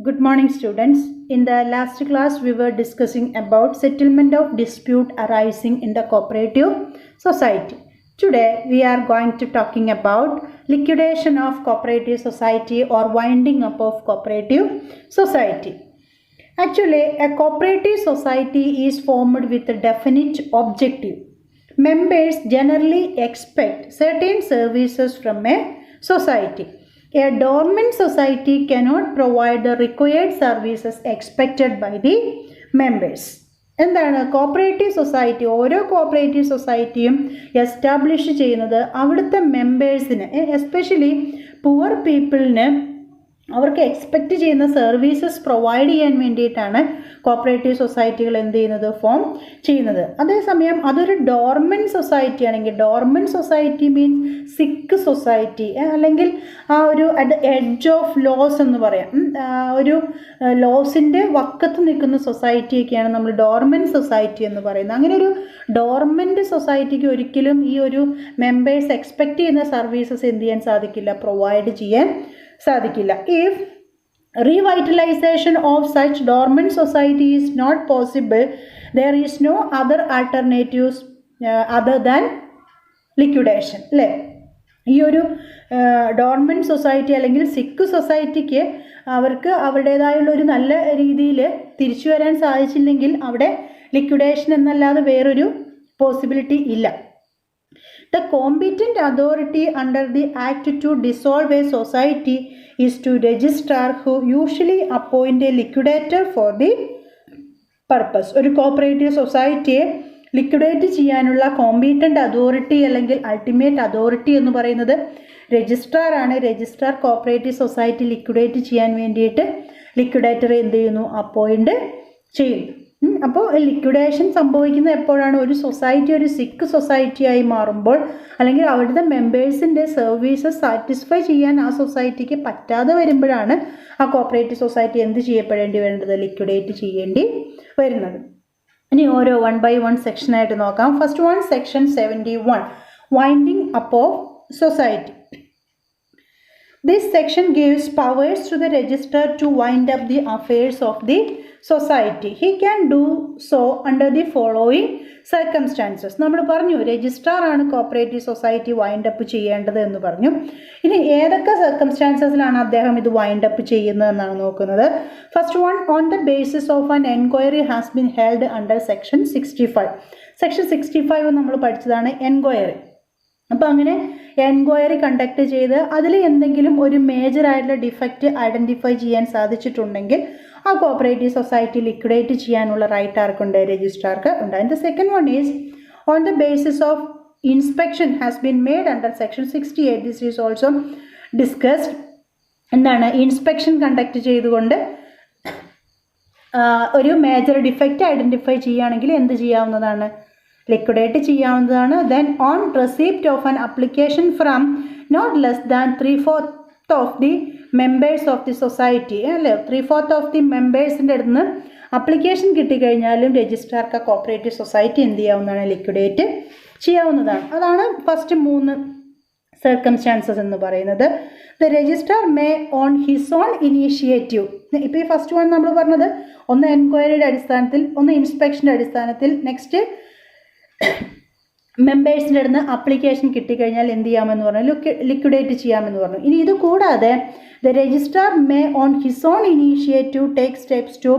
Good morning, students. In the last class, we were discussing about settlement of dispute arising in the cooperative society. Today, we are going to talking about liquidation of cooperative society or winding up of cooperative society. Actually, a cooperative society is formed with a definite objective. Members generally expect certain services from a society. A dormant society cannot provide the required services expected by the members. എന്താണ് cooperative society? ഓരോ cooperative സൊസൈറ്റിയും establish ചെയ്യുന്നത് അവിടുത്തെ മെമ്പേഴ്സിന്, especially poor പീപ്പിളിന് അവർക്ക് expect ചെയ്യുന്ന services provide ചെയ്യാൻ വേണ്ടിയിട്ടാണ് cooperative സൊസൈറ്റികൾ എന്ത് ചെയ്യുന്നത്, ഫോം ചെയ്യുന്നത്. അതേസമയം അതൊരു ഡോർമെൻറ്റ് സൊസൈറ്റി ആണെങ്കിൽ, ഡോർമെൻറ്റ് സൊസൈറ്റി മീൻസ് സിക്ക് സൊസൈറ്റി, അല്ലെങ്കിൽ ആ ഒരു അറ്റ് എഡ്ജ് ഓഫ് ലോസ് എന്ന് പറയാം, ഒരു ലോസിൻ്റെ വക്കത്ത് നിൽക്കുന്ന സൊസൈറ്റിയൊക്കെയാണ് നമ്മൾ ഡോർമെൻറ്റ് സൊസൈറ്റി എന്ന് പറയുന്നത്. അങ്ങനെ ഒരു ഡോർമെൻറ്റ് സൊസൈറ്റിക്ക് ഒരിക്കലും ഈ ഒരു മെമ്പേഴ്സ് എക്സ്പെക്റ്റ് ചെയ്യുന്ന സർവീസസ് എന്ത് ചെയ്യാൻ സാധിക്കില്ല, പ്രൊവൈഡ് ചെയ്യാൻ സാധിക്കില്ല. If revitalization of such dormant society is not possible, there is no other alternatives other than liquidation. അല്ലേ? ഈ ഒരു ഡോർമെൻറ്റ് സൊസൈറ്റി അല്ലെങ്കിൽ സിക്ക് സൊസൈറ്റിക്ക് അവർക്ക് അവരുടേതായുള്ള ഒരു നല്ല രീതിയിൽ തിരിച്ചു വരാൻ സാധിച്ചില്ലെങ്കിൽ അവിടെ ലിക്വിഡേഷൻ എന്നല്ലാതെ വേറൊരു പോസിബിലിറ്റി ഇല്ല. The competent authority under the Act to dissolve a society is to registrar, who usually appoint a liquidator for the purpose. ഒരു കോപ്പറേറ്റീവ് സൊസൈറ്റിയെ ലിക്വിഡേറ്റ് ചെയ്യാനുള്ള കോമ്പീറ്റൻ്റ് അതോറിറ്റി അല്ലെങ്കിൽ അൾട്ടിമേറ്റ് അതോറിറ്റി എന്ന് പറയുന്നത് രജിസ്ട്രാർ ആണ്. രജിസ്ട്രാർ കോപ്പറേറ്റീവ് സൊസൈറ്റി ലിക്വിഡേറ്റ് ചെയ്യാൻ വേണ്ടിയിട്ട് ലിക്വിഡേറ്ററെ എന്ത് ചെയ്യുന്നു, അപ്പോയിൻ്റ് ചെയ്യുന്നു. അപ്പോൾ ലിക്വിഡേഷൻ സംഭവിക്കുന്നത് എപ്പോഴാണ്? ഒരു സൊസൈറ്റി ഒരു സിക്ക് സൊസൈറ്റിയായി മാറുമ്പോൾ, അല്ലെങ്കിൽ അവിടുത്തെ മെമ്പേഴ്സിൻ്റെ സർവീസസ് സാറ്റിസ്ഫൈ ചെയ്യാൻ ആ സൊസൈറ്റിക്ക് പറ്റാതെ വരുമ്പോഴാണ് ആ കോപ്പറേറ്റീവ് സൊസൈറ്റി എന്ത് ചെയ്യപ്പെടേണ്ടി വരുന്നത്, ലിക്വിഡേറ്റ് ചെയ്യേണ്ടി വരുന്നത്. ഇനി ഓരോ 1 by 1 സെക്ഷനായിട്ട് നോക്കാം. First one, section 71, winding up of society. This section gives powers to the registrar to wind up the affairs of the society. He can do so under the following circumstances. നമ്മൾ പറഞ്ഞു registrar ആണ് cooperative society wind up ചെയ്യേണ്ടത് എന്ന് പറഞ്ഞു. ഇനി ഏതൊക്കെ സർക്കംസ്റ്റാൻസസിലാണ് അദ്ദേഹം ഇത് വൈൻഡ് അപ്പ് ചെയ്യുന്നതെന്നാണ് നോക്കുന്നത്. First one, on the basis of an enquiry has been held under section 65. Section 65 നമ്മൾ പഠിച്ചതാണ് എൻക്വയറി. അപ്പോൾ അങ്ങനെ എൻക്വയറി കണ്ടക്ട് ചെയ്ത് അതിൽ എന്തെങ്കിലും ഒരു മേജറായിട്ടുള്ള ഡിഫക്റ്റ് ഐഡൻറ്റിഫൈ ചെയ്യാൻ സാധിച്ചിട്ടുണ്ടെങ്കിൽ ആ കോപ്പറേറ്റീവ് സൊസൈറ്റി ലിക്വിഡേറ്റ് ചെയ്യാനുള്ള റൈറ്റ് ആർക്കുണ്ട്, രജിസ്ട്രാർക്ക് ഉണ്ട്. And the second one is on the basis of inspection has been made under section 68. This is also discussed. എന്താണ് ഇൻസ്പെക്ഷൻ കണ്ടക്ട് ചെയ്തുകൊണ്ട് ഒരു മേജർ ഡിഫക്റ്റ് ഐഡൻറ്റിഫൈ ചെയ്യുകയാണെങ്കിൽ എന്ത് ചെയ്യാവുന്നതാണ്, ലിക്വിഡേറ്റ് ചെയ്യാവുന്നതാണ്. Then on receipt of an application from not less than 3/4 of the members of the society, അല്ലേ, 3/4 of the മെമ്പേഴ്സിൻ്റെ അടുത്ത് നിന്ന് അപ്ലിക്കേഷൻ കിട്ടിക്കഴിഞ്ഞാലും രജിസ്ട്രാർക്ക് കോപ്പറേറ്റീവ് സൊസൈറ്റി എന്ത് ചെയ്യാവുന്നതാണ്, ലിക്വിഡേറ്റ് ചെയ്യാവുന്നതാണ്. അതാണ് ഫസ്റ്റ് 3 സർക്കംസ്റ്റാൻസസ് എന്ന് പറയുന്നത്. The registrar may on his own initiative. ഇപ്പോൾ ഈ ഫസ്റ്റ് വൺ നമ്മൾ പറഞ്ഞത് ഒന്ന് എൻക്വയറിയുടെ അടിസ്ഥാനത്തിൽ, ഒന്ന് ഇൻസ്പെക്ഷൻ്റെ അടിസ്ഥാനത്തിൽ, നെക്സ്റ്റ് മെമ്പേഴ്സിൻ്റെ അടുത്ത് അപ്ലിക്കേഷൻ കിട്ടിക്കഴിഞ്ഞാൽ എന്ത് ചെയ്യാമെന്ന് പറഞ്ഞു, ലിക്വിഡേറ്റ് ചെയ്യാമെന്ന് പറഞ്ഞു. ഇനി ഇത് കൂടാതെ the registrar may on his own initiative take steps to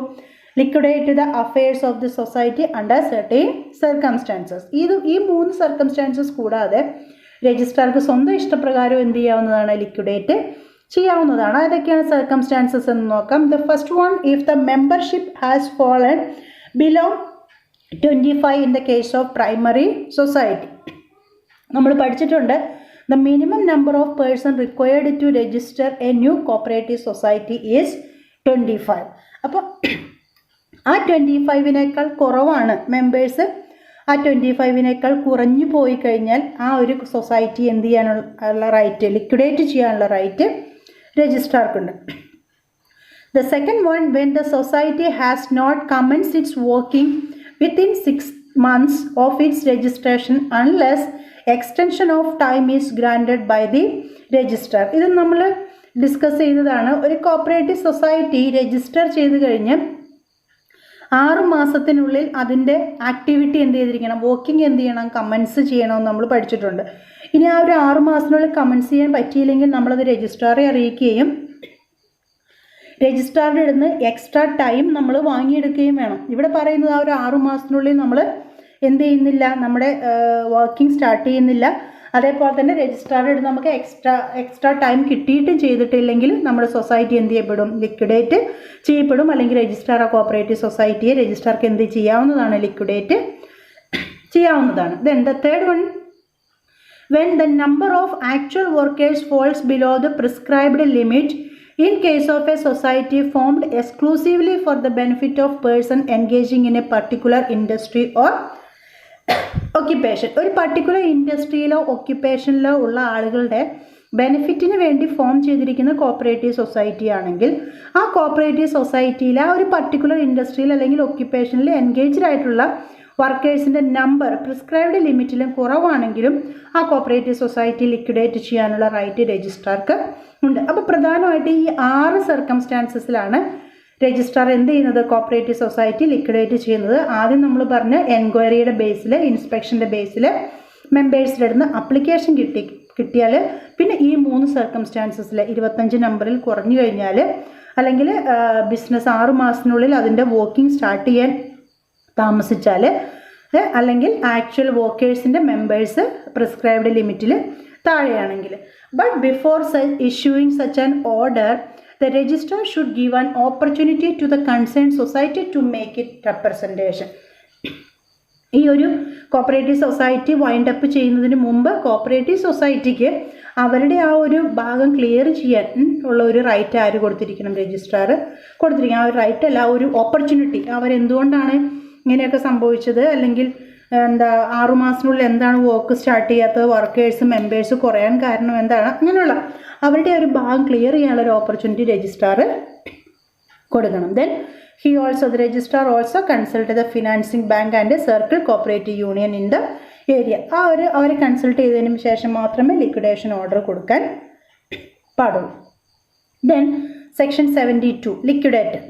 liquidate the affairs of the society under certain circumstances. ഈ 3 സർക്കംസ്റ്റാൻസസ് കൂടാതെ രജിസ്ട്രാർക്ക് സ്വന്തം ഇഷ്ടപ്രകാരം എന്ത് ചെയ്യാവുന്നതാണ്, ലിക്വിഡേറ്റ് ചെയ്യാവുന്നതാണ്. അതൊക്കെയാണ് സർക്കംസ്റ്റാൻസസ് എന്ന് നോക്കാം. The first one, if the membership has fallen below 25 in the case of primary society. നമ്മൾ പഠിച്ചിട്ടുണ്ട് the minimum number of person required to register a new cooperative society is 25. അപ്പോൾ ആ 25-നേക്കാൾ കുറവാണ് മെമ്പേഴ്സ്, ആ 25-നേക്കാൾ കുറഞ്ഞു പോയി കഴിഞ്ഞാൽ ആ ഒരു സൊസൈറ്റി എന്ത് ചെയ്യാനുള്ള റൈറ്റ്, ലിക്വിഡേറ്റ് ചെയ്യാനുള്ള right രജിസ്ട്രാർക്കുണ്ട്. The second one, when the society has not commenced its working within 6 months of its registration unless extension of time is granted by the registrar. ഇത് നമ്മൾ ഡിസ്കസ് ചെയ്തതാണ്. ഒരു കോപ്പറേറ്റീവ് സൊസൈറ്റി രജിസ്റ്റർ ചെയ്ത് കഴിഞ്ഞ് 6 മാസത്തിനുള്ളിൽ അതിൻ്റെ activity എന്ത് ചെയ്തിരിക്കണം, വർക്കിംഗ് എന്ത് ചെയ്യണം, കമൻസ് ചെയ്യണമെന്ന് നമ്മൾ പഠിച്ചിട്ടുണ്ട്. ഇനി ആ ഒരു 6 മാസത്തിനുള്ളിൽ കമൻസ് ചെയ്യാൻ പറ്റിയില്ലെങ്കിൽ നമ്മളത് രജിസ്ട്രാറെ അറിയിക്കുകയും രജിസ്ട്രാറിൻ്റെ അടുത്ത് എക്സ്ട്രാ ടൈം നമ്മൾ വാങ്ങിയെടുക്കുകയും വേണം. ഇവിടെ പറയുന്നത് ആ ഒരു 6 മാസത്തിനുള്ളിൽ നമ്മൾ എന്ത് ചെയ്യുന്നില്ല, നമ്മുടെ വർക്കിംഗ് സ്റ്റാർട്ട് ചെയ്യുന്നില്ല. അതേപോലെ തന്നെ രജിസ്ട്രാറിൻ്റെ അടുത്ത് നമുക്ക് എക്സ്ട്രാ ടൈം കിട്ടിയിട്ടും ചെയ്തിട്ടില്ലെങ്കിൽ നമ്മുടെ സൊസൈറ്റി എന്ത് ചെയ്യപ്പെടും, ലിക്വിഡേറ്റ് ചെയ്യപ്പെടും. അല്ലെങ്കിൽ രജിസ്ട്രാർ കോപ്പറേറ്റീവ് സൊസൈറ്റിയെ രജിസ്ട്രാർക്ക് എന്ത് ചെയ്യാവുന്നതാണ്, ലിക്വിഡേറ്റ് ചെയ്യാവുന്നതാണ്. Then the third one, when the number of actual workers falls below the prescribed limit in case of a society formed exclusively for the benefit of person engaging in a particular industry or occupation. ഒരു particular ഇൻഡസ്ട്രിയിലോ ഒക്യുപ്പേഷനിലോ ഉള്ള ആളുകളുടെ ബെനിഫിറ്റിന് വേണ്ടി form ചെയ്തിരിക്കുന്ന cooperative society ആണെങ്കിൽ ആ cooperative സൊസൈറ്റിയിൽ ആ ഒരു പർട്ടിക്കുലർ ഇൻഡസ്ട്രിയിൽ അല്ലെങ്കിൽ ഒക്യുപ്പേഷനിൽ എൻഗേജ്ഡ് ആയിട്ടുള്ള വർക്കേഴ്സിൻ്റെ നമ്പർ പ്രിസ്ക്രൈബ്ഡ് ലിമിറ്റിലും കുറവാണെങ്കിലും ആ കോപ്പറേറ്റീവ് സൊസൈറ്റി ലിക്വിഡേറ്റ് ചെയ്യാനുള്ള റൈറ്റ് രജിസ്ട്രാർക്ക് ഉണ്ട്. അപ്പോൾ പ്രധാനമായിട്ട് ഈ 6 സർക്കംസ്റ്റാൻസസിലാണ് രജിസ്ട്രാർ എന്ത് ചെയ്യുന്നത്, കോപ്പറേറ്റീവ് സൊസൈറ്റി ലിക്വിഡേറ്റ് ചെയ്യുന്നത്. ആദ്യം നമ്മൾ പറഞ്ഞ എൻക്വയറിയുടെ ബേസിൽ, ഇൻസ്പെക്ഷൻ്റെ ബേസിൽ മെമ്പേഴ്സിൻ്റെ അടുത്ത് അപ്ലിക്കേഷൻ കിട്ടിയാൽ, പിന്നെ ഈ 3 സർക്കംസ്റ്റാൻസസിൽ 25 നമ്പറിൽ കുറഞ്ഞു കഴിഞ്ഞാൽ, അല്ലെങ്കിൽ ബിസിനസ് 6 മാസത്തിനുള്ളിൽ അതിൻ്റെ വർക്കിംഗ് സ്റ്റാർട്ട് ചെയ്യാൻ താമസിച്ചാൽ, അല്ലെങ്കിൽ ആക്ച്വൽ വർക്കേഴ്സിൻ്റെ മെമ്പേഴ്സ് പ്രിസ്ക്രൈബ്ഡ് ലിമിറ്റിൽ താഴെയാണെങ്കിൽ. But before issuing such an order the registrar should give an opportunity to the concerned society to make it representation. ഈ ഒരു കോപ്പറേറ്റീവ് സൊസൈറ്റി വൈൻഡ് അപ്പ് ചെയ്യുന്നതിന് മുമ്പ് കോപ്പറേറ്റീവ് സൊസൈറ്റിക്ക് അവരുടെ ആ ഒരു ഭാഗം ക്ലിയർ ചെയ്യാൻ ഉള്ള ഒരു റൈറ്റ് ആര് കൊടുത്തിരിക്കണം, രജിസ്ട്രാർ കൊടുത്തിരിക്കണം. ആ ഒരു റൈറ്റ് അല്ല, ഒരു ഓപ്പർച്യൂണിറ്റി. അവരെന്തുകൊണ്ടാണ് ഇങ്ങനെയൊക്കെ സംഭവിച്ചത്, അല്ലെങ്കിൽ 6 മാസത്തിനുള്ളിൽ എന്താണ് വർക്ക് സ്റ്റാർട്ട് ചെയ്യാത്തത്, വർക്കേഴ്സ് മെമ്പേഴ്സ് കുറയാൻ കാരണം എന്താണ്, അങ്ങനെയുള്ള അവരുടെ ഒരു ഭാഗം ക്ലിയർ ചെയ്യാനുള്ള ഒരു ഓപ്പർച്യൂണിറ്റി രജിസ്ട്രാർ കൊടുക്കണം. Then the registrar also consult the financing bank and circle cooperative union in the area. അവരെ കൺസൾട്ട് ചെയ്തതിന് ശേഷം മാത്രമേ ലിക്വിഡേഷൻ ഓർഡർ കൊടുക്കാൻ പാടുള്ളൂ. Then section 72 liquidator.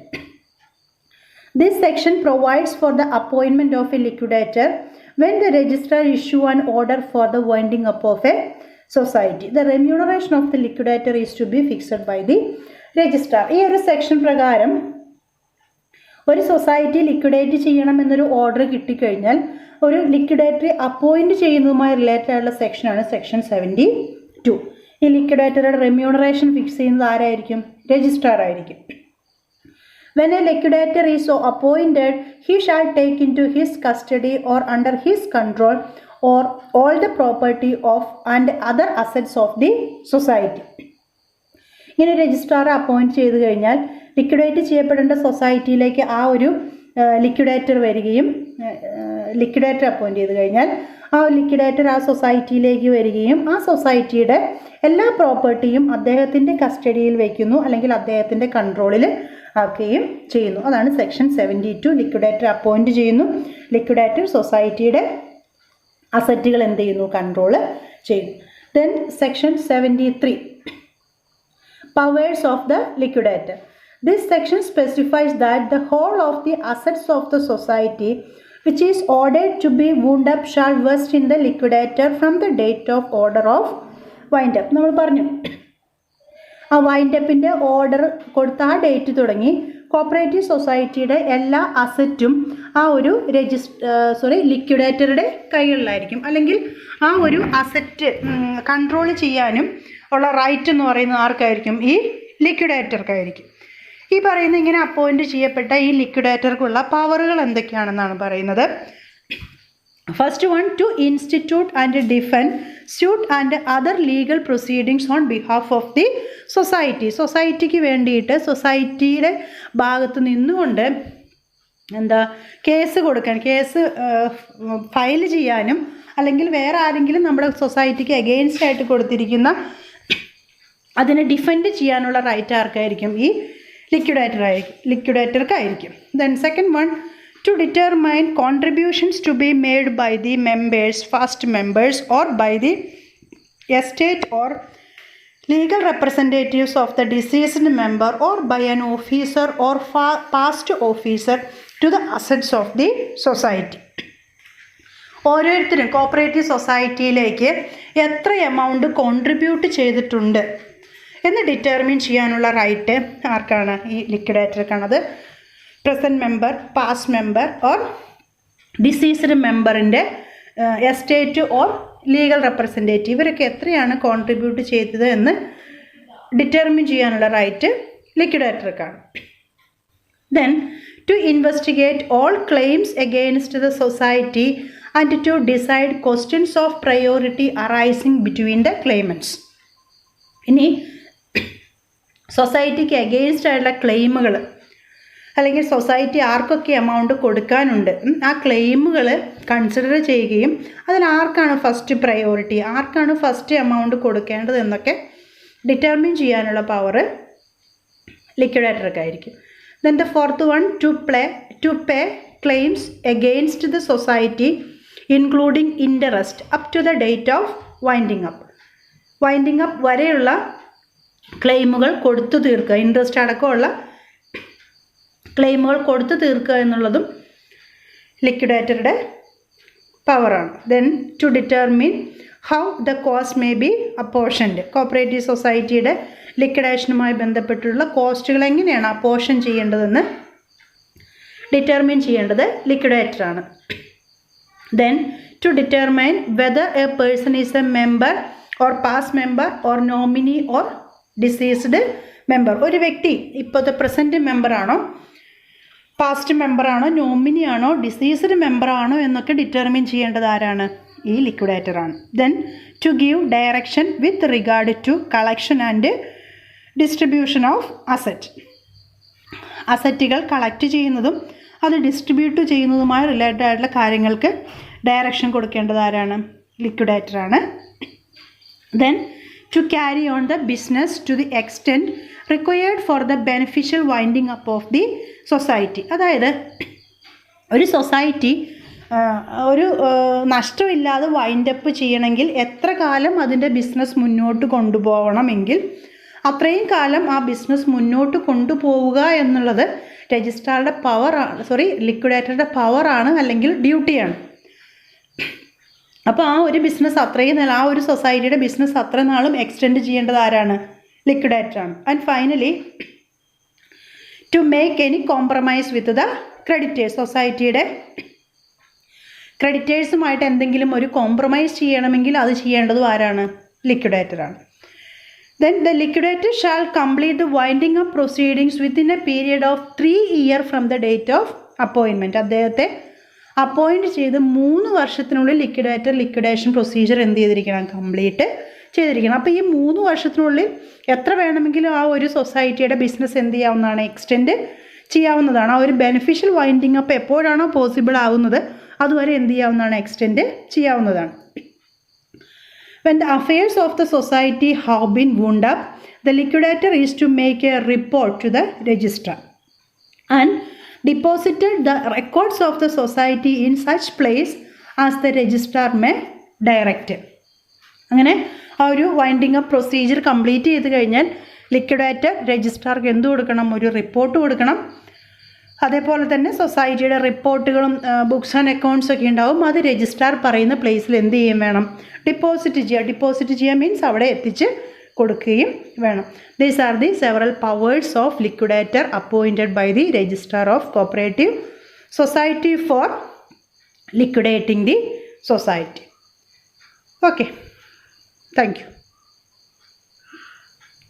This section provides for the appointment of a liquidator when the registrar issue an order for the winding up of a society. The remuneration of the liquidator is to be fixed by the registrar. ഈ ഒരു section പ്രകാരം ഒരു society liquidate ചെയ്യണമെന്നൊരു order കിട്ടിക്കഴിഞ്ഞാൽ ഒരു ലിക്വിഡേറ്ററെ appoint ചെയ്യുന്നതുമായി related ആയിട്ടുള്ള സെക്ഷനാണ് section 72. ഈ ലിക്വിഡേറ്ററുടെ remuneration fix ചെയ്യുന്നത് ആരായിരിക്കും, രജിസ്ട്രാർ ആയിരിക്കും. When a liquidator is so appointed, he shall take into his custody or under his control or all the property of and other assets of the society. ഇങ്ങനെ registrar appoint ചെയ്ത് കഴിഞ്ഞാൽ liquidate ചെയ്യപ്പെടേണ്ട സൊസൈറ്റിയിലേക്ക് ആ ഒരു liquidator വരികയും, liquidator appoint ചെയ്ത് കഴിഞ്ഞാൽ ആ liquidator ആ സൊസൈറ്റിയിലേക്ക് വരികയും ആ സൊസൈറ്റിയുടെ എല്ലാ പ്രോപ്പർട്ടിയും അദ്ദേഹത്തിൻ്റെ കസ്റ്റഡിയിൽ വയ്ക്കുന്നു, അല്ലെങ്കിൽ അദ്ദേഹത്തിൻ്റെ കൺട്രോളിൽ ആക്കുകയും ചെയ്യുന്നു. അതാണ് സെക്ഷൻ 72. ലിക്വിഡേറ്റർ അപ്പോയിൻറ്റ് ചെയ്യുന്നു, ലിക്വിഡേറ്റർ സൊസൈറ്റിയുടെ അസറ്റുകൾ എന്ത് ചെയ്യുന്നു, കൺട്രോൾ ചെയ്യുന്നു. Then section 73 powers of the liquidator. This section specifies that the whole of the assets of the society which is ordered to be wound up shall vest in the liquidator from the date of order of wind up. നമ്മൾ പറഞ്ഞു ആ wind അപ്പിൻ്റെ order കൊടുത്ത ആ date തുടങ്ങി cooperative സൊസൈറ്റിയുടെ എല്ലാ അസറ്റും ആ ഒരു ലിക്വിഡേറ്ററുടെ കൈകളിലായിരിക്കും. അല്ലെങ്കിൽ ആ ഒരു അസറ്റ് കൺട്രോൾ ചെയ്യാനും ഉള്ള റൈറ്റ് എന്ന് പറയുന്നത് ആർക്കായിരിക്കും, ഈ ലിക്വിഡേറ്റർക്കായിരിക്കും. ഈ പറയുന്ന ഇങ്ങനെ അപ്പോയിൻറ്റ് ചെയ്യപ്പെട്ട ഈ ലിക്വിഡേറ്റർക്കുള്ള പവറുകൾ എന്തൊക്കെയാണെന്നാണ് പറയുന്നത്. First one, to institute and defend suit and other legal proceedings on behalf of the society. സൊസൈറ്റിക്ക് വേണ്ടിയിട്ട് സൊസൈറ്റിയുടെ ഭാഗത്ത് നിന്നുകൊണ്ട് കേസ് കൊടുക്കാൻ, കേസ് ഫയൽ ചെയ്യാനും, അല്ലെങ്കിൽ വേറെ ആരെങ്കിലും നമ്മുടെ സൊസൈറ്റിക്ക് അഗെയിൻസ്റ്റ് ആയിട്ട് കൊടുത്തിരിക്കുന്ന അതിനെ ഡിഫെൻഡ് ചെയ്യാനുള്ള റൈറ്റ് ആർക്കായിരിക്കും, ഈ ലിക്വിഡേറ്റർക്കായിരിക്കും. Then second one, to determine contributions to be made by the members, first members, or by the estate or legal representatives of the deceased member or by an officer or past officer to the assets of the society. ഓരോരുത്തരും cooperative സൊസൈറ്റിയിലേക്ക് എത്ര amount contribute ചെയ്തിട്ടുണ്ട് എന്ന് determine ചെയ്യാനുള്ള right ആർക്കാണ്? ഈ ലിക്വിഡേറ്റർക്കാണ്. അത് present member, past member or deceased മെമ്പറിൻ്റെ എസ്റ്റേറ്റ് ഓർ ലീഗൽ റെപ്രസെൻറ്റേറ്റീവ് ഇവരൊക്കെ എത്രയാണ് കോൺട്രിബ്യൂട്ട് ചെയ്തത് എന്ന് ഡിറ്റർമിൻ ചെയ്യാനുള്ള റൈറ്റ് ലിക്വിഡേറ്റർക്കാണ്. Then to investigate all claims against the society and to decide questions of priority arising between the claimants. ഇനി സൊസൈറ്റിക്ക് against ആയിട്ടുള്ള ക്ലെയിമുകൾ അല്ലെങ്കിൽ സൊസൈറ്റി ആർക്കൊക്കെ എമൗണ്ട് കൊടുക്കാനുണ്ട്, ആ ക്ലെയിമുകൾ കൺസിഡർ ചെയ്യുകയും അതിൽ ആർക്കാണ് ഫസ്റ്റ് പ്രയോറിറ്റി, ആർക്കാണ് ഫസ്റ്റ് എമൗണ്ട് കൊടുക്കേണ്ടത് എന്നൊക്കെ ഡിറ്റർമിൻ ചെയ്യാനുള്ള പവർ ലിക്വിഡേറ്റർക്കായിരിക്കും. Then the fourth one, to pay claims against the society including interest up to the date of winding up. Winding up വരെയുള്ള ക്ലെയിമുകൾ കൊടുത്തു തീർക്കുക, ഇൻട്രസ്റ്റ് അടക്കമുള്ള ക്ലെയിമുകൾ കൊടുത്തു തീർക്കുക എന്നുള്ളതും ലിക്വിഡേറ്ററുടെ പവറാണ്. Then to determine how the cost may be apportioned. Cooperative സൊസൈറ്റിയുടെ ലിക്വിഡേഷനുമായി ബന്ധപ്പെട്ടുള്ള കോസ്റ്റുകൾ എങ്ങനെയാണ് അപ്പോർഷൻ ചെയ്യേണ്ടതെന്ന് ഡിറ്റർമിൻ ചെയ്യേണ്ടത് ലിക്വിഡേറ്ററാണ്. Then to determine whether a person is a member or past member or nominee or deceased member. ഒരു വ്യക്തി ഇപ്പോഴത്തെ പ്രസൻറ്റ് മെമ്പറാണോ, പാസ്റ്റ് മെമ്പറാണോ, നോമിനി ആണോ, ഡിസീസ്ഡ് മെമ്പറാണോ എന്നൊക്കെ ഡിറ്റർമിൻ ചെയ്യേണ്ടത് ആരാണ്? ഈ ലിക്വിഡേറ്ററാണ്. Then to give direction with regard to collection and distribution of asset. അസറ്റുകൾ collect ചെയ്യുന്നതും അത് ഡിസ്ട്രിബ്യൂട്ട് ചെയ്യുന്നതുമായി റിലേറ്റഡ് ആയിട്ടുള്ള കാര്യങ്ങൾക്ക് ഡയറക്ഷൻ കൊടുക്കേണ്ടത് ആരാണ്? ലിക്വിഡേറ്ററാണ്. Then to carry on the business to the extent required for the beneficial winding up of the society. അതായത് ഒരു society ഒരു നഷ്ടമില്ലാതെ വൈൻഡപ്പ് ചെയ്യണമെങ്കിൽ എത്ര കാലം അതിൻ്റെ ബിസിനസ് മുന്നോട്ട് കൊണ്ടുപോകണമെങ്കിൽ അത്രയും കാലം ആ ബിസിനസ് മുന്നോട്ട് കൊണ്ടുപോവുക എന്നുള്ളത് രജിസ്ട്രാറുടെ ലിക്വിഡേറ്ററുടെ പവറാണ് അല്ലെങ്കിൽ ഡ്യൂട്ടിയാണ്. അപ്പോൾ ആ ഒരു ബിസിനസ് അത്രയും നാൾ, ആ ഒരു സൊസൈറ്റിയുടെ ബിസിനസ് അത്ര നാളും എക്സ്റ്റെൻഡ് ചെയ്യേണ്ടത് ആരാണ്? ലിക്വിഡേറ്ററാണ്. And finally to make any compromise with the creditors. സൊസൈറ്റിയുടെ ക്രെഡിറ്റേഴ്സുമായിട്ട് എന്തെങ്കിലും ഒരു കോംപ്രമൈസ് ചെയ്യണമെങ്കിൽ അത് ചെയ്യേണ്ടതും ആരാണ്? ലിക്വിഡേറ്ററാണ്. Then the liquidator shall complete the winding up proceedings within a period of 3 years from the date of appointment. അദ്ദേഹത്തെ അപ്പോയിൻറ്റ് ചെയ്ത് 3 വർഷത്തിനുള്ളിൽ ലിക്വിഡേഷൻ പ്രൊസീജിയർ എന്ത് ചെയ്തിരിക്കണം? കംപ്ലീറ്റ് ചെയ്തിരിക്കണം. അപ്പോൾ ഈ 3 വർഷത്തിനുള്ളിൽ എത്ര വേണമെങ്കിലും ആ ഒരു സൊസൈറ്റിയുടെ ബിസിനസ് എന്ത് ചെയ്യാവുന്നതാണ്? എക്സ്റ്റെൻഡ് ചെയ്യാവുന്നതാണ്. ആ ഒരു ബെനിഫിഷ്യൽ വൈൻഡിങ് അപ്പ് എപ്പോഴാണോ പോസിബിൾ ആവുന്നത് അതുവരെ എന്ത് ചെയ്യാവുന്നതാണ്? എക്സ്റ്റെൻഡ് ചെയ്യാവുന്നതാണ്. When the affairs of the society have been wound up, the liquidator is to make a report to the registrar and deposited the records of the society in such place as the registrar may direct. അങ്ങനെ ആ ഒരു winding up procedure complete ചെയ്ത് കഴിഞ്ഞാൽ liquidator രജിസ്ട്രാർക്ക് എന്ത് കൊടുക്കണം? ഒരു report കൊടുക്കണം. അതേപോലെ തന്നെ സൊസൈറ്റിയുടെ റിപ്പോർട്ടുകളും ബുക്സ് ആൻഡ് അക്കൗണ്ട്സ് ഒക്കെ ഉണ്ടാവും. അത് രജിസ്ട്രാർ പറയുന്ന പ്ലേസിൽ എന്ത് ചെയ്യും വേണം? ഡിപ്പോസിറ്റ് ചെയ്യുക മീൻസ് അവിടെ എത്തിച്ച് കൊടുക്കുകയും വേണം. These are the several powers of liquidator appointed by the registrar of cooperative society for liquidating the society. Okay, thank U.